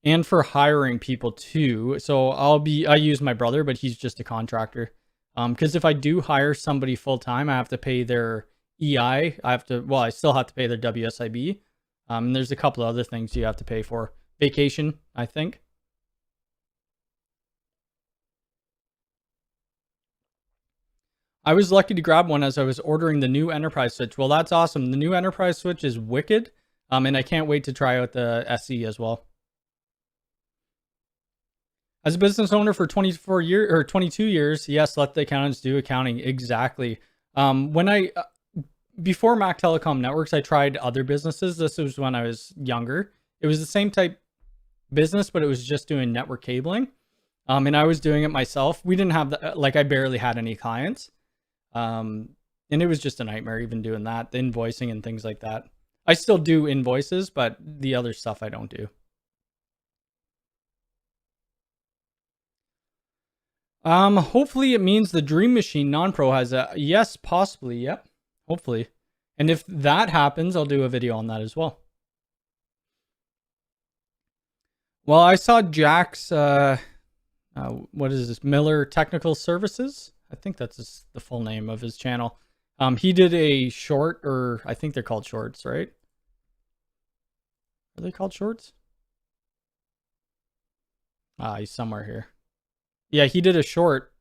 And for hiring people too. So I use my brother, but he's just a contractor. Because if I do hire somebody full time, I have to pay their EI. I still have to pay their WSIB. And there's a couple of other things you have to pay for. Vacation, I think. I was lucky to grab one as I was ordering the new enterprise switch. Well, that's awesome. The new enterprise switch is wicked. And I can't wait to try out the SE as well. As a business owner for 24 years or 22 years, yes, let the accountants do accounting. Exactly. Before Mac Telecom Networks, I tried other businesses. This was when I was younger. It was the same type business, but it was just doing network cabling. And I was doing it myself. We didn't have I barely had any clients. And it was just a nightmare even doing that, the invoicing and things like that. I still do invoices, but the other stuff I don't do. Hopefully it means the Dream Machine non-pro has a, yes, possibly. Yep. Hopefully. And if that happens, I'll do a video on that as well. Well, I saw Jack's, what is this? Miller Technical Services. I think that's the full name of his channel. He did a short, or I think they're called shorts, right? Are they called shorts? He's somewhere here. Yeah, he did a short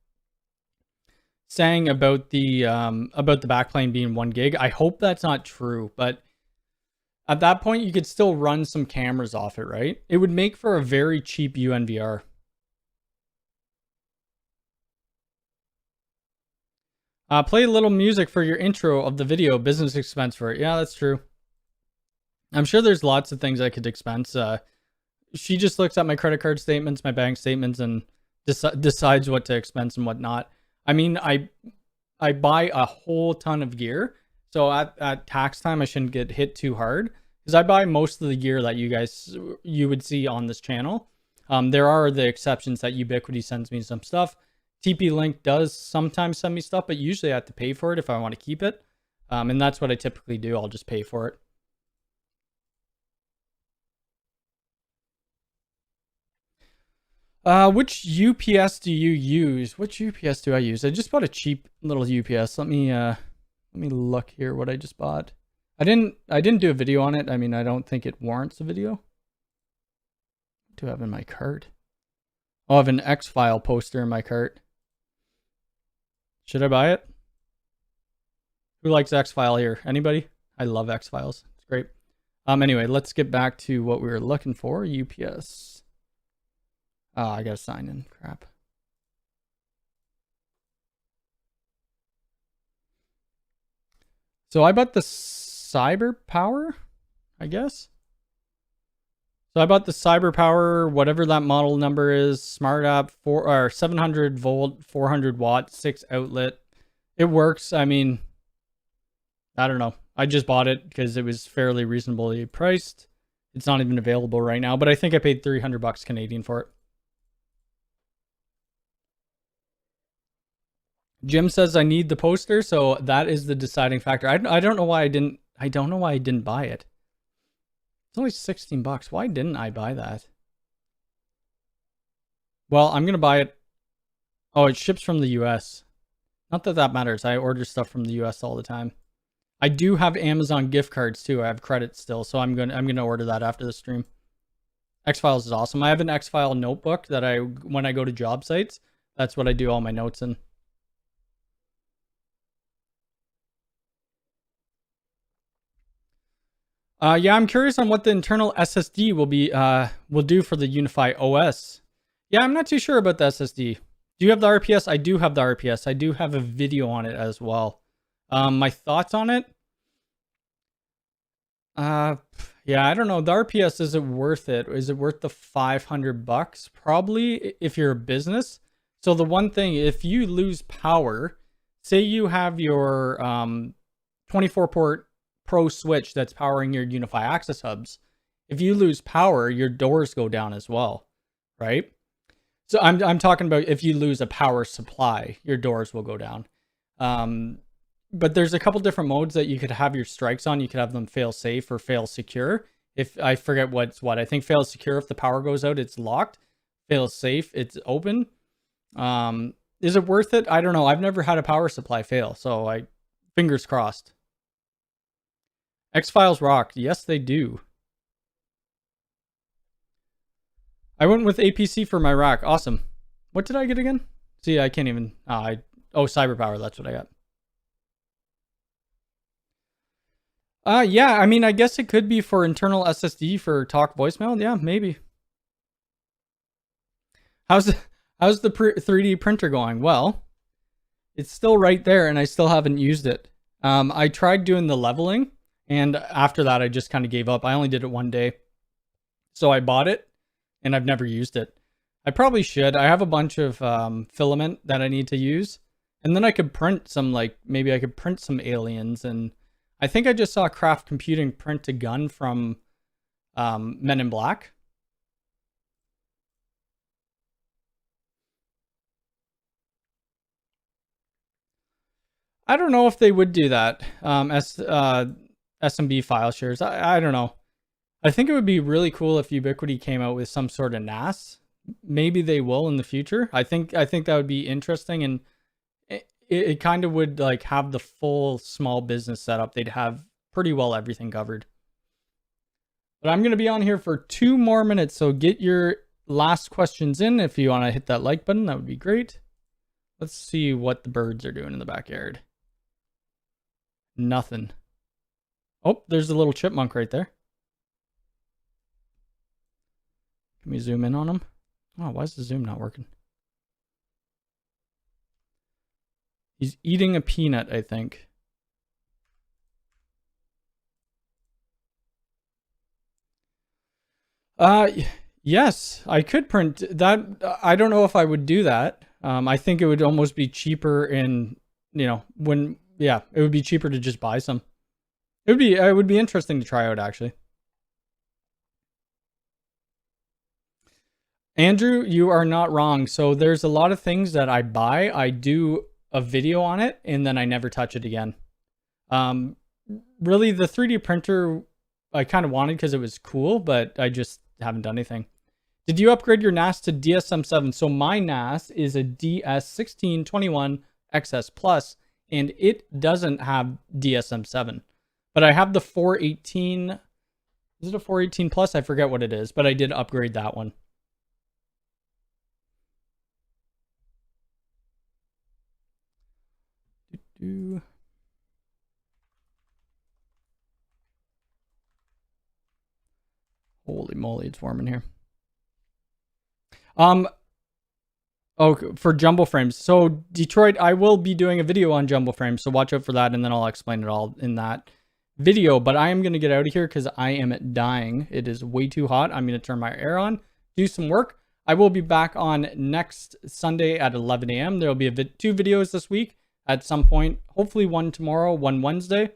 saying about the backplane being 1 gig. I hope that's not true, but at that point you could still run some cameras off it, right? It would make for a very cheap UNVR. Play a little music for your intro of the video, business expense for it. Yeah, that's true. I'm sure there's lots of things I could expense. She just looks at my credit card statements, my bank statements, and decides what to expense and what not. I mean, I buy a whole ton of gear, so at tax time I shouldn't get hit too hard because I buy most of the gear that you would see on this channel. There are the exceptions that Ubiquiti sends me some stuff. TP-Link does sometimes send me stuff, but usually I have to pay for it if I want to keep it. And that's what I typically do. I'll just pay for it. Which UPS do you use? Which UPS do I use? I just bought a cheap little UPS. Let me look here what I just bought. I didn't do a video on it. I mean, I don't think it warrants a video. What do I have in my cart? Oh, I have an X-File poster in my cart. Should I buy it? Who likes X-File here? Anybody? I love X-Files. It's great. Anyway, let's get back to what we were looking for. UPS. Oh, I gotta sign in. Crap. So I bought the Cyber Power, I guess. So I bought the Cyber Power, whatever that model number is, Smart App 700 volt, 400 watt, 6 outlet. It works. I mean, I don't know. I just bought it because it was fairly reasonably priced. It's not even available right now, but I think I paid 300 bucks Canadian for it. Jim says I need the poster, so that is the deciding factor. I don't know why I didn't. I don't know why I didn't buy it. It's only 16 bucks. Why didn't I buy that? Well, I'm gonna buy it. Oh, it ships from the US. Not that that matters. I order stuff from the US all the time. I do have Amazon gift cards too. I have credits still, so I'm gonna order that after the stream. X-Files is awesome. I have an X-File notebook that when I go to job sites, that's what I do all my notes in. Yeah, I'm curious on what the internal SSD will do for the UniFi OS. Yeah, I'm not too sure about the SSD. Do you have the RPS? I do have the RPS. I do have a video on it as well. My thoughts on it? Yeah, I don't know. The RPS, is it worth it? Is it worth the $500? Probably, if you're a business. So the one thing, if you lose power, say you have your 24-port Pro switch that's powering your UniFi Access hubs. If you lose power, your doors go down as well, right? So I'm talking about if you lose a power supply, your doors will go down. But there's a couple different modes that you could have your strikes on. You could have them fail safe or fail secure. If I forget what's what, I think fail secure, if the power goes out, it's locked. Fail safe, it's open. Is it worth it? I don't know. I've never had a power supply fail, so fingers crossed. X-Files rock. Yes, they do. I went with APC for my rack. Awesome. What did I get again? See, I can't even. Oh, Cyberpower. That's what I got. Yeah. I mean, I guess it could be for internal SSD for talk voicemail. Yeah, maybe. How's the 3D printer going? Well, it's still right there, and I still haven't used it. I tried doing the leveling. And after that, I just kind of gave up. I only did it one day. So I bought it, and I've never used it. I probably should. I have a bunch of filament that I need to use. And then I could print some, maybe I could print some aliens. And I think I just saw Craft Computing print a gun from Men in Black. I don't know if they would do that. SMB file shares. I don't know. I think it would be really cool if Ubiquiti came out with some sort of NAS. Maybe they will in the future. I think that would be interesting, and it kind of would have the full small business setup. They'd have pretty well everything covered. But I'm going to be on here for 2 more minutes, so get your last questions in. If you want to hit that like button, that would be great. Let's see what the birds are doing in the backyard. Nothing. Oh, there's a little chipmunk right there. Can we zoom in on him? Oh, why is the zoom not working? He's eating a peanut, I think. Yes, I could print that. I don't know if I would do that. I think it would almost be cheaper it would be cheaper to just buy some. It would be interesting to try out, actually. Andrew, you are not wrong. So there's a lot of things that I buy. I do a video on it, and then I never touch it again. Really, the 3D printer I kind of wanted because it was cool, but I just haven't done anything. Did you upgrade your NAS to DSM7? So my NAS is a DS1621 XS Plus, and it doesn't have DSM7. But I have the 418. Is it a 418 Plus? I forget what it is, but I did upgrade that one. Holy moly, it's warm in here. Oh, for jumbo frames. So Detroit, I will be doing a video on jumbo frames, so watch out for that, and then I'll explain it all in that video. But I am going to get out of here because I am dying. It is way too hot. I'm going to turn my air on, do some work. I will be back on next Sunday at 11 a.m. There will be 2 videos this week at some point. Hopefully one tomorrow, one Wednesday.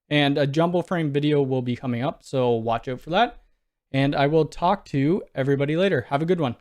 And a jumbo frame video will be coming up, so watch out for that. And I will talk to everybody later. Have a good one.